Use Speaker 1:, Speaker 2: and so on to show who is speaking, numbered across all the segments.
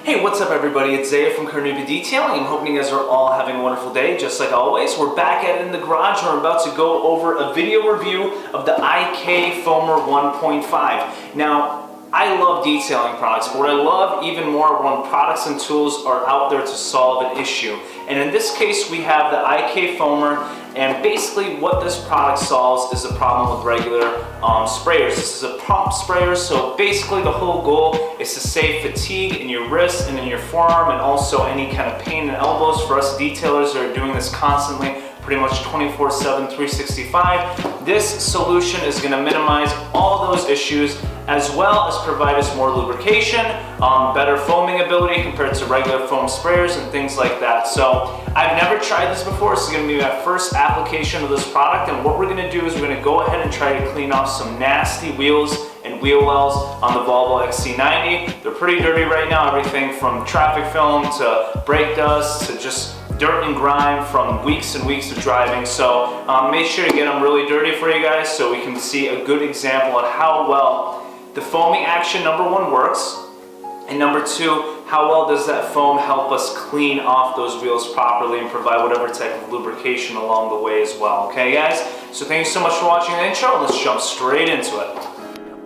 Speaker 1: Hey, what's up everybody? It's Zaya from CarNewba Detailing. I'm hoping you guys are all having a wonderful day, just like always. We're back at it in the garage and we're about to go over a video review of the IK Foamer 1.5. Now, I love detailing products, but what I love even more when products and tools are out there to solve an issue. And in this case, we have the IK Foamer, and basically what this product solves is a problem with regular sprayers. This is a pump sprayer, so basically the whole goal is to save fatigue in your wrists and in your forearm, and also any kind of pain in elbows for us detailers that are doing this constantly, pretty much 24/7, 365. This solution is going to minimize all those issues, as well as provide us more lubrication, better foaming ability compared to regular foam sprayers and things like that. So I've never tried this before. This is going to be my first application of this product, and what we're going to do is we're going to go ahead and try to clean off some nasty wheels and wheel wells on the Volvo XC90. They're pretty dirty right now, everything from traffic film to brake dust to just dirt and grime from weeks and weeks of driving. So make sure to get them really dirty for you guys so we can see a good example of how well the foaming action, number one, works, and number two, how well does that foam help us clean off those wheels properly and provide whatever type of lubrication along the way as well. Okay guys, so thank you so much for watching the intro. Let's jump straight into it.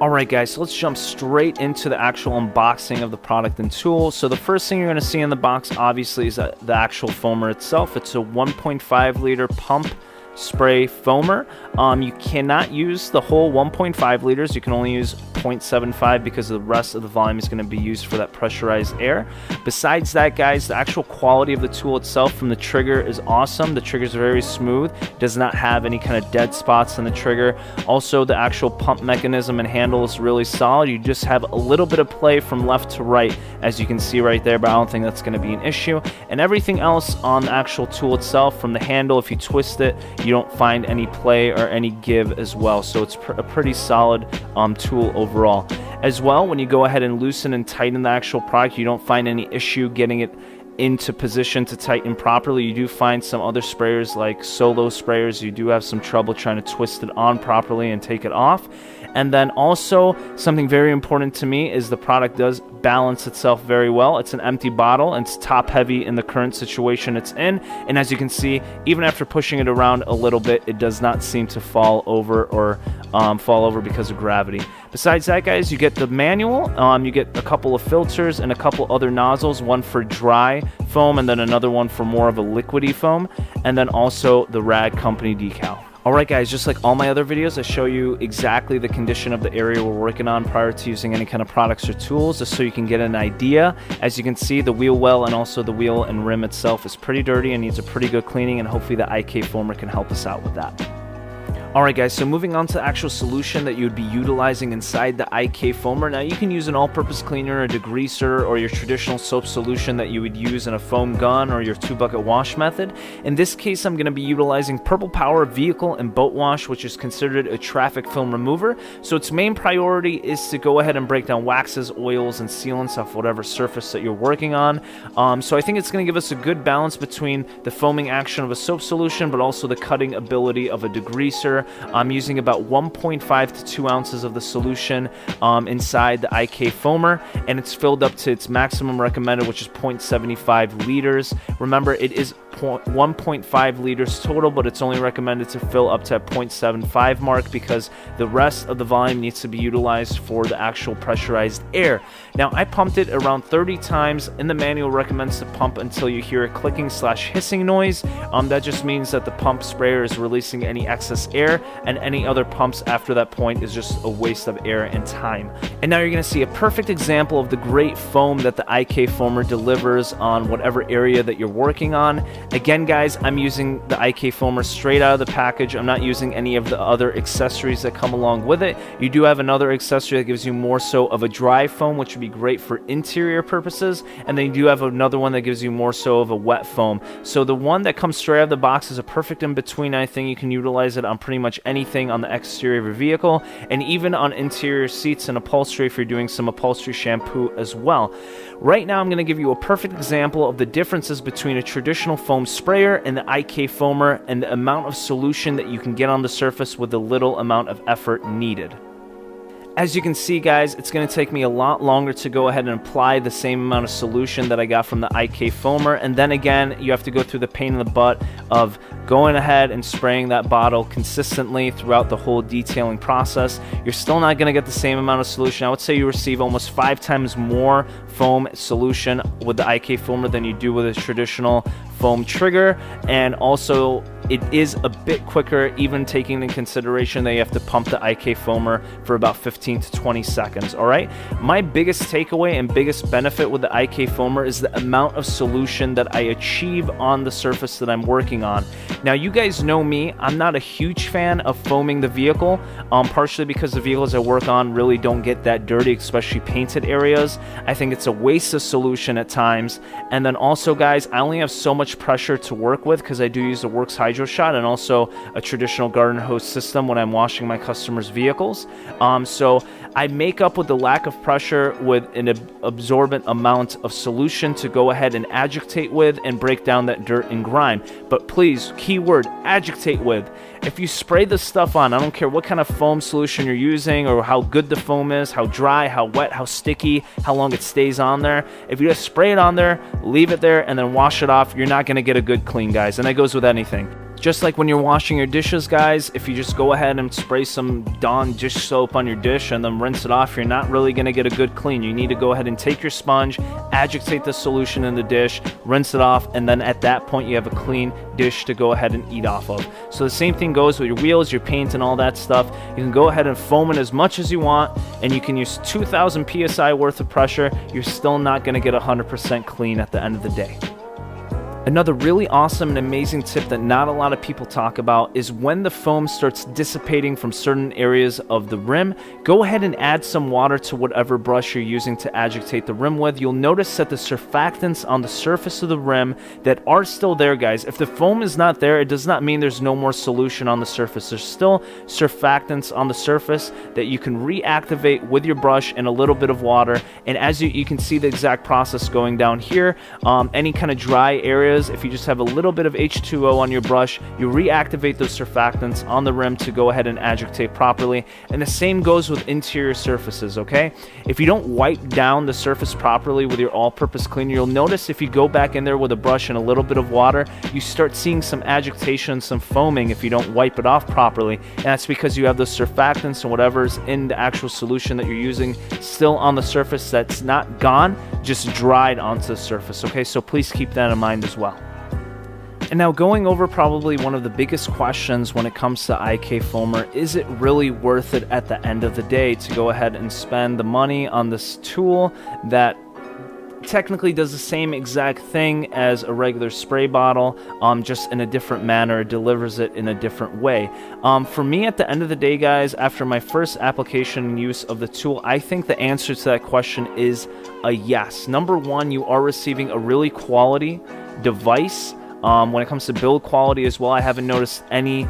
Speaker 2: Alright guys, so let's jump straight into the actual unboxing of the product and tool. So the first thing you're going to see in the box obviously is the actual foamer itself. It's a 1.5 liter pump spray foamer. You cannot use the whole 1.5 liters. You can only use 0.75 because the rest of the volume is going to be used for that pressurized air. Besides that, guys, the actual quality of the tool itself from the trigger is awesome. The trigger is very smooth, does not have any kind of dead spots on the trigger. Also, the actual pump mechanism and handle is really solid. You just have a little bit of play from left to right, as you can see right there, but I don't think that's going to be an issue. And everything else on the actual tool itself, from the handle, if you twist it, you don't find any play or any give as well. So it's a pretty solid tool overall. As well, when you go ahead and loosen and tighten the actual product, you don't find any issue getting it into position to tighten properly. You do find some other sprayers, like solo sprayers, you do have some trouble trying to twist it on properly and take it off. And then also, something very important to me is the product does balance itself very well. It's an empty bottle and it's top heavy in the current situation it's in. And as you can see, even after pushing it around a little bit, it does not seem to fall over or fall over because of gravity. Besides that, guys, you get the manual, you get a couple of filters and a couple other nozzles, one for dry foam and then another one for more of a liquidy foam, and then also the Rag Company decal. Alright guys, just like all my other videos, I show you exactly the condition of the area we're working on prior to using any kind of products or tools, just so you can get an idea. As you can see, the wheel well and also the wheel and rim itself is pretty dirty and needs a pretty good cleaning, and hopefully the IK Foamer can help us out with that. Alright guys, so moving on to the actual solution that you would be utilizing inside the IK Foamer. Now you can use an all-purpose cleaner, a degreaser, or your traditional soap solution that you would use in a foam gun or your 2-bucket wash method. In this case, I'm going to be utilizing Purple Power Vehicle and Boat Wash, which is considered a traffic film remover. So its main priority is to go ahead and break down waxes, oils, and sealants off whatever surface that you're working on. So I think it's going to give us a good balance between the foaming action of a soap solution, but also the cutting ability of a degreaser. I'm using about 1.5 to 2 ounces of the solution inside the IK Foamer, and it's filled up to its maximum recommended, which is 0.75 liters. Remember, it is 1.5 liters total, but it's only recommended to fill up to a 0.75 mark because the rest of the volume needs to be utilized for the actual pressurized air. Now, I pumped it around 30 times. In the manual, recommends to pump until you hear a clicking / hissing noise. That just means that the pump sprayer is releasing any excess air, and any other pumps after that point is just a waste of air and time. And now you're going to see a perfect example of the great foam that the IK Foamer delivers on whatever area that you're working on. Again, guys, I'm using the IK Foamer straight out of the package. I'm not using any of the other accessories that come along with it. You do have another accessory that gives you more so of a dry foam, which would be great for interior purposes, and then you do have another one that gives you more so of a wet foam. So the one that comes straight out of the box is a perfect in-between. I think you can utilize it on pretty much anything on the exterior of your vehicle, and even on interior seats and upholstery if you're doing some upholstery shampoo as well. Right now, I'm going to give you a perfect example of the differences between a traditional foam sprayer and the IK Foamer, and the amount of solution that you can get on the surface with the little amount of effort needed. As you can see, guys, it's going to take me a lot longer to go ahead and apply the same amount of solution that I got from the IK foamer. And then again, you have to go through the pain in the butt of going ahead and spraying that bottle consistently throughout the whole detailing process. You're still not going to get the same amount of solution. I would say you receive almost 5 times more foam solution with the IK foamer than you do with a traditional foam trigger, and also it is a bit quicker, even taking into consideration that you have to pump the IK foamer for about 15 to 20 seconds. All right, my biggest takeaway and biggest benefit with the IK foamer is the amount of solution that I achieve on the surface that I'm working on. Now, you guys know me, I'm not a huge fan of foaming the vehicle, partially because the vehicles I work on really don't get that dirty, especially painted areas. I think it's a waste of solution at times. And then also, guys, I only have so much pressure to work with because I do use the Works Hydro Shot and also a traditional garden hose system when I'm washing my customers' vehicles. So I make up with the lack of pressure with an absorbent amount of solution to go ahead and agitate with and break down that dirt and grime. But please, keyword, agitate with. If you spray this stuff on, I don't care what kind of foam solution you're using or how good the foam is, how dry, how wet, how sticky, how long it stays on there. If you just spray it on there, leave it there, and then wash it off, you're not going to get a good clean, guys. And that goes with anything. Just like when you're washing your dishes, guys, if you just go ahead and spray some Dawn dish soap on your dish and then rinse it off, you're not really going to get a good clean. You need to go ahead and take your sponge, agitate the solution in the dish, rinse it off, and then at that point you have a clean dish to go ahead and eat off of. So the same thing goes with your wheels, your paint, and all that stuff. You can go ahead and foam it as much as you want, and you can use 2,000 psi worth of pressure. You're still not going to get 100% clean at the end of the day. Another really awesome and amazing tip that not a lot of people talk about is when the foam starts dissipating from certain areas of the rim, go ahead and add some water to whatever brush you're using to agitate the rim with. You'll notice that the surfactants on the surface of the rim that are still there, guys, if the foam is not there, it does not mean there's no more solution on the surface. There's still surfactants on the surface that you can reactivate with your brush and a little bit of water. And as you can see the exact process going down here, any kind of dry areas, if you just have a little bit of H2O on your brush, you reactivate those surfactants on the rim to go ahead and agitate properly. And the same goes with interior surfaces, okay? If you don't wipe down the surface properly with your all-purpose cleaner, you'll notice if you go back in there with a brush and a little bit of water, you start seeing some agitation, some foaming if you don't wipe it off properly. And that's because you have those surfactants and whatever's in the actual solution that you're using still on the surface that's not gone, just dried onto the surface, okay? So please keep that in mind as well. And now going over probably one of the biggest questions when it comes to IK foamer, is it really worth it at the end of the day to go ahead and spend the money on this tool that technically does the same exact thing as a regular spray bottle, just in a different manner, delivers it in a different way? For me, at the end of the day, guys, after my first application and use of the tool, I think the answer to that question is a yes. Number one, you are receiving a really quality device. When it comes to build quality as well, I haven't noticed any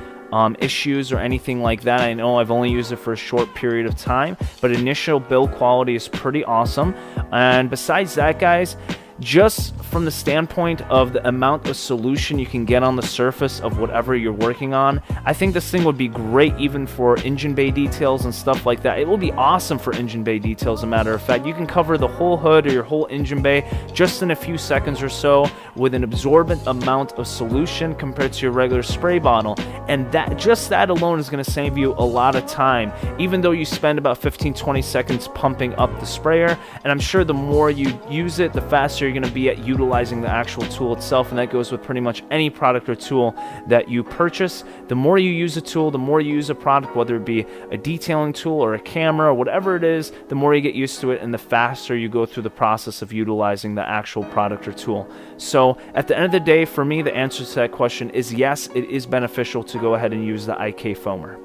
Speaker 2: issues or anything like that. I know I've only used it for a short period of time, but initial build quality is pretty awesome. And besides that, guys, just from the standpoint of the amount of solution you can get on the surface of whatever you're working on, I think this thing would be great even for engine bay details and stuff like that. It will be awesome for engine bay details, as a matter of fact. You can cover the whole hood or your whole engine bay just in a few seconds or so with an absorbent amount of solution compared to your regular spray bottle. And that alone is going to save you a lot of time, even though you spend about 15-20 seconds pumping up the sprayer. And I'm sure the more you use it, the faster you're going to be at utilizing the actual tool itself, and that goes with pretty much any product or tool that you purchase. The more you use a tool, the more you use a product, whether it be a detailing tool or a camera or whatever it is, the more you get used to it and the faster you go through the process of utilizing the actual product or tool. So at the end of the day, for me, the answer to that question is yes, it is beneficial to go ahead and use the IK foamer.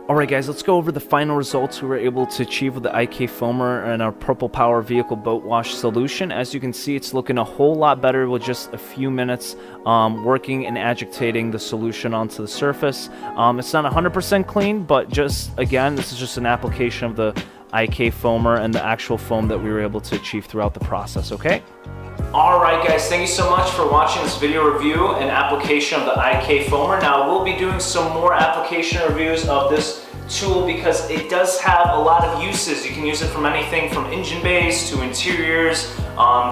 Speaker 2: Alright guys, let's go over the final results we were able to achieve with the IK foamer and our Purple Power Vehicle Boat Wash solution. As you can see, it's looking a whole lot better with just a few minutes working and agitating the solution onto the surface. It's not 100% clean, but just, again, this is just an application of the IK foamer and the actual foam that we were able to achieve throughout the process, okay?
Speaker 1: Alright guys, thank you so much for watching this video review and application of the IK foamer. Now we'll be doing some more application reviews of this tool because it does have a lot of uses. You can use it from anything from engine bays to interiors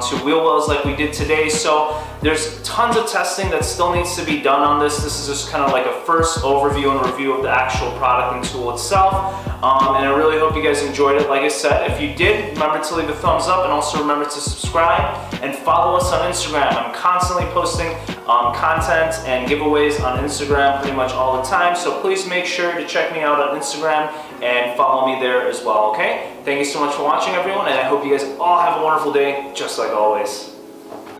Speaker 1: to wheel wells like we did today. So there's tons of testing that still needs to be done on this. This is just kind of like a first overview and review of the actual product and tool itself. And I really hope you guys enjoyed it. Like I said, if you did, remember to leave a thumbs up and also remember to subscribe and follow us on Instagram. I'm constantly posting content and giveaways on Instagram pretty much all the time. So please make sure to check me out on Instagram and follow me there as well, okay? Thank you so much for watching, everyone, and I hope you guys all have a wonderful day, just like always.